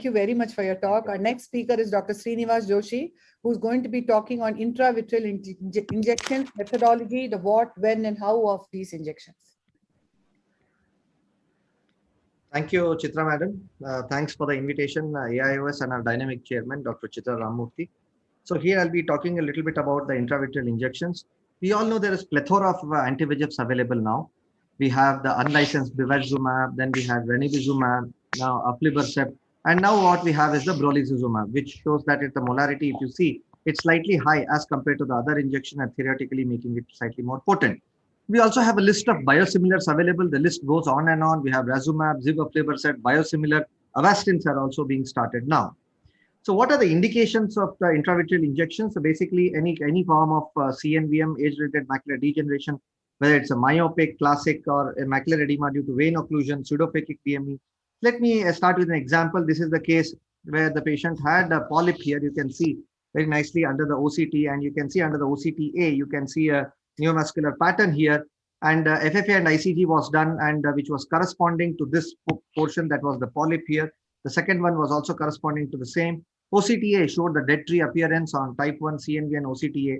you very much for your talk. Our next speaker is Dr. Srinivas Joshi, who's going to be talking on intravitreal injections, methodology, the what, when, and how of these injections. Thank you, Chitra Madam. Thanks for the invitation, AIOS and our dynamic chairman, Dr. Chitra Ramurthy. So here I'll be talking a little bit about the intravitreal injections. We all know there is plethora of anti-VEGFs available now. We have the unlicensed bevacizumab, then we have ranibizumab, now aflibercept, and now what we have is the brolucizumab, which shows that the molarity, if you see, it's slightly high as compared to the other injection and theoretically making it slightly more potent. We also have a list of biosimilars available. The list goes on and on. We have razumab, aflibercept, biosimilar. Avastins are also being started now. So what are the indications of the intravitreal injections? So basically, any form of CNVM, age-related macular degeneration, whether it's a myopic, classic, or a macular edema due to vein occlusion, pseudophakic DME. Let me start with an example. This is the case where the patient had a polyp here. You can see very nicely under the OCT, and you can see under the OCTA, you can see a neovascular pattern here. And FFA and ICG was done, and which was corresponding to this portion that was the polyp here. The second one was also corresponding to the same. OCTA showed the dead tree appearance on type 1 CNV and OCTA.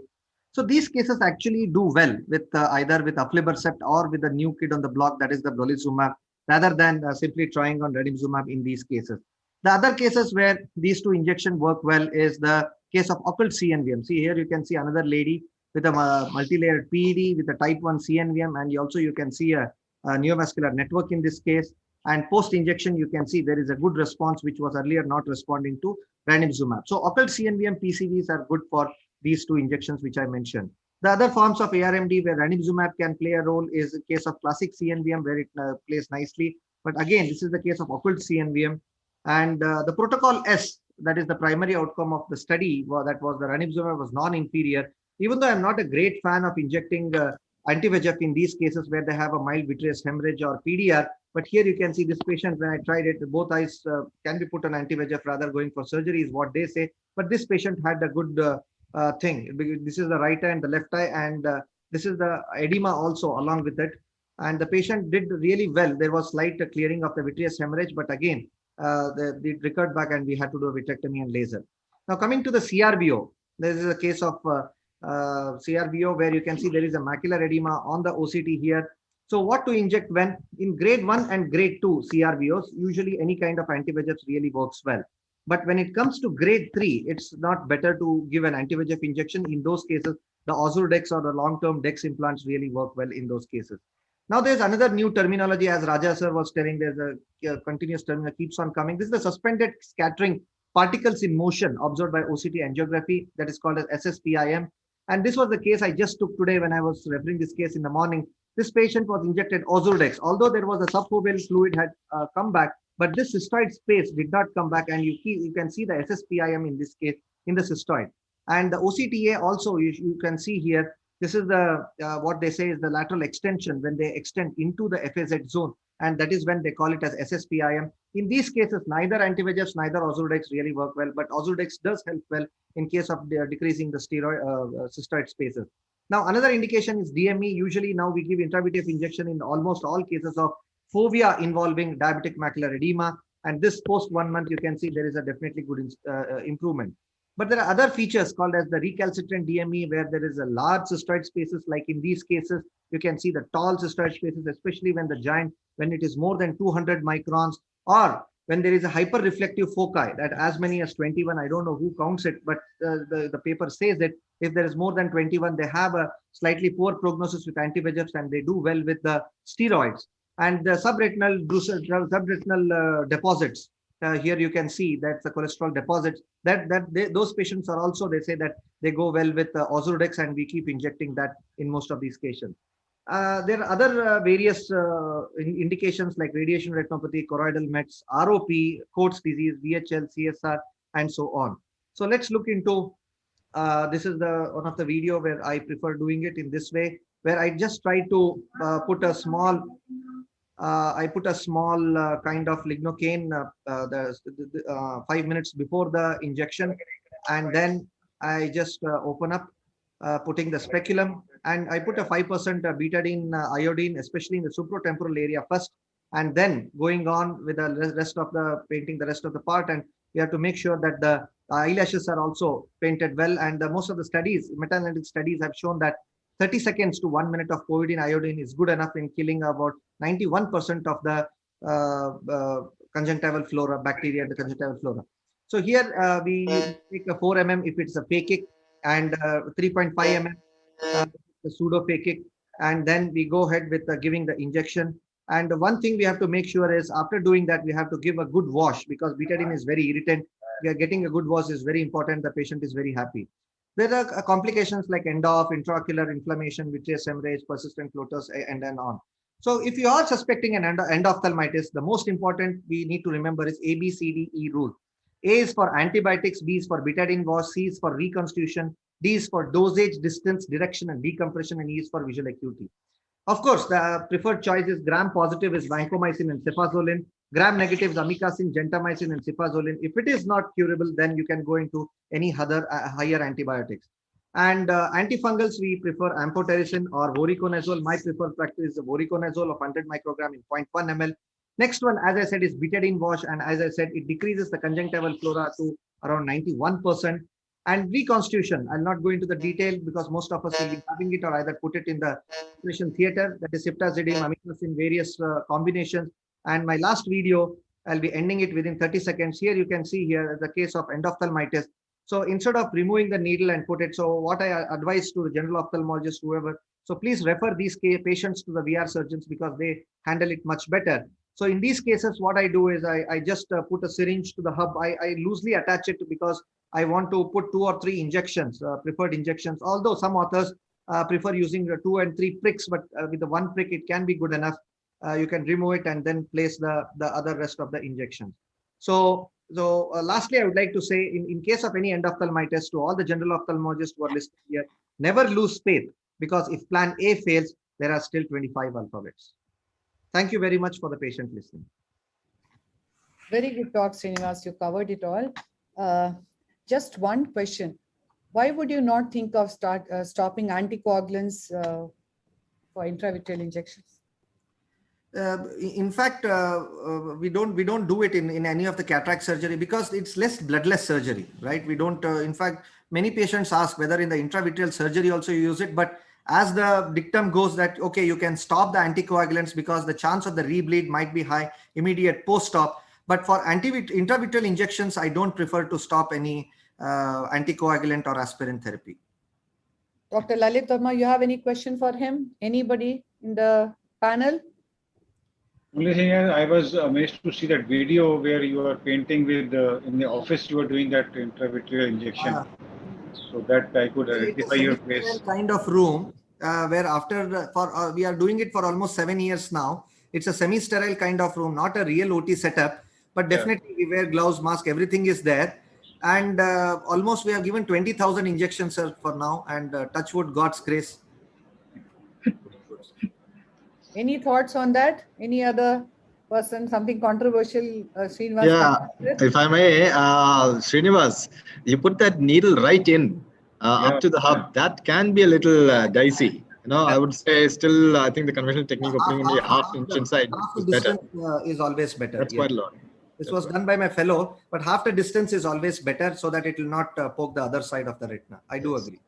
So these cases actually do well with either with aflibercept or with the new kid on the block, that is the brolucizumab, rather than simply trying on ranibizumab in these cases. The other cases where these two injections work well is the case of occult CNVM. See here you can see another lady with a multi-layered PED with a type 1 CNVM, and you can see a neovascular network in this case. And post-injection, you can see there is a good response, which was earlier not responding to ranibizumab. So occult CNVM PCVs are good for these two injections, which I mentioned. The other forms of ARMD where ranibizumab can play a role is the case of classic CNVM, where it plays nicely. But again, this is the case of occult CNVM. And the protocol S, that is the primary outcome of the study, that was the ranibizumab was non-inferior. Even though I'm not a great fan of injecting anti-VEGF in these cases where they have a mild vitreous hemorrhage or PDR, but here you can see this patient, when I tried it, both eyes can be put on anti-VEGF rather going for surgery is what they say. But this patient had a good thing. This is the right eye and the left eye, and this is the edema also along with it. And the patient did really well. There was slight clearing of the vitreous hemorrhage, but again, they recurred back and we had to do a vitrectomy and laser. Now coming to the CRBO, this is a case of CRBO where you can see there is a macular edema on the OCT here. So what to inject when? In grade 1 and grade 2 CRBOs, usually any kind of anti-VEGF really works well. But when it comes to grade 3, it's not better to give an anti-VEGF injection. In those cases, the Ozurdex or the long-term Dex implants really work well in those cases. Now there's another new terminology, as Raja sir was telling, there's a continuous terminology keeps on coming. This is the suspended scattering particles in motion observed by OCT angiography, that is called as SSPIM. And this was the case I just took today when I was referring this case in the morning. This patient was injected Ozurdex, although there was a subfoveal fluid had come back, but this cystoid space did not come back, and you can see the SSPIM in this case in the cystoid. And the OCTA also, you can see here, this is the what they say is the lateral extension when they extend into the FAZ zone, and that is when they call it as SSPIM. In these cases, neither anti-VEGFs, neither Ozurdex really work well, but Ozurdex does help well in case of decreasing the cystoid spaces. Now, another indication is DME. Usually now we give intravitreal injection in almost all cases of fovea involving diabetic macular edema. And this post 1 month, you can see there is a definitely good improvement. But there are other features called as the recalcitrant DME, where there is a large cystoid spaces. Like in these cases, you can see the tall cystoid spaces, especially when the giant, when it is more than 200 microns, or when there is a hyper-reflective foci, that as many as 21, I don't know who counts it, but the paper says that if there is more than 21, they have a slightly poor prognosis with anti-VEGFs, and they do well with the steroids. And the subretinal deposits, here you can see that's the cholesterol deposits, those patients are also, they say that they go well with Ozurdex, and we keep injecting that in most of these cases. There are other various indications like radiation retinopathy, choroidal mets, ROP, Coats disease, VHL, CSR, and so on. So let's look into, this is one of the video where I prefer doing it in this way, where I just try to put a small, kind of lignocaine 5 minutes before the injection, and then I just open up, putting the speculum, and I put a 5% betadine iodine, especially in the supratemporal area first, and then going on with the rest of the painting the rest of the part. And we have to make sure that the eyelashes are also painted well. And most of the studies, meta-analytic studies, have shown that 30 seconds to 1 minute of povidone iodine is good enough in killing about 91% of the conjunctival flora, bacteria in the conjunctival flora. So here we take a 4 mm if it's a phakic, and 3.5 mm the pseudo phakic, and then we go ahead with giving the injection. And one thing we have to make sure is after doing that, we have to give a good wash, because betadine is very irritant. We are getting a good wash is very important. The patient is very happy. There are complications like endo-off, intraocular inflammation, vitreous hemorrhage, persistent floaters, and then on. So if you are suspecting an endophthalmitis, the most important we need to remember is ABCDE rule. A is for antibiotics, B is for betadine wash, C is for reconstitution, D is for dosage, distance, direction, and decompression, and E is for visual acuity. Of course, the preferred choice is gram-positive is vancomycin and cefazolin. Gram-negative is amikacin, gentamicin, and cefazolin. If it is not curable, then you can go into any other higher antibiotics. And antifungals, we prefer amphotericin or voriconazole. My preferred practice is the voriconazole of 100 microgram in 0.1 ml. Next one, as I said, is betadine wash. And as I said, it decreases the conjunctival flora to around 91%. And reconstitution, I'll not go into the detail because most of us will be having it or either put it in the operation theater. That is ceftazidime, amikacin, various combinations. And my last video, I'll be ending it within 30 seconds. Here you can see here the case of endophthalmitis. So instead of removing the needle and put it, so what I advise to the general ophthalmologist, whoever, so please refer these patients to the VR surgeons because they handle it much better. So in these cases, what I do is I just put a syringe to the hub. I loosely attach it because I want to put 2 or 3 injections, preferred injections, although some authors prefer using the 2 and 3 pricks, but with the 1 prick, it can be good enough. You can remove it and then place the other rest of the injection. So lastly, I would like to say, in case of any endophthalmitis, to all the general ophthalmologists who are listening here, never lose faith, because if plan A fails, there are still 25 alphabets. Thank you very much for the patient listening. Very good talk, Srinivas. You covered it all. Just one question. Why would you not think of stopping anticoagulants for intravitreal injections? In fact, we don't do it in any of the cataract surgery because it's less bloodless surgery, right? We don't. In fact, many patients ask whether in the intravitreal surgery also you use it, but as the dictum goes that okay, you can stop the anticoagulants because the chance of the rebleed might be high immediate post-op. But for intravitreal injections, I don't prefer to stop any anticoagulant or aspirin therapy. Dr. Lalit Verma, you have any question for him? Anybody in the panel? Only thing is, I was amazed to see that video where you are painting with in the office. You are doing that intravitreal injection, so that I could identify your face. Kind of room where after we are doing it for almost 7 years now. It's a semi-sterile kind of room, not a real OT setup, but definitely we wear gloves, mask, everything is there, and almost we have given 20,000 injections for now, and touch wood, God's grace. Any thoughts on that? Any other person, something controversial, Srinivas? Yeah, if I may, Srinivas, you put that needle right in up to the hub. That can be a little dicey. You know, I would say still, I think the conventional technique of putting only half inch inside is better. Is always better. That's quite a lot. This was done by my fellow, but half the distance is always better so that it will not poke the other side of the retina. I do agree.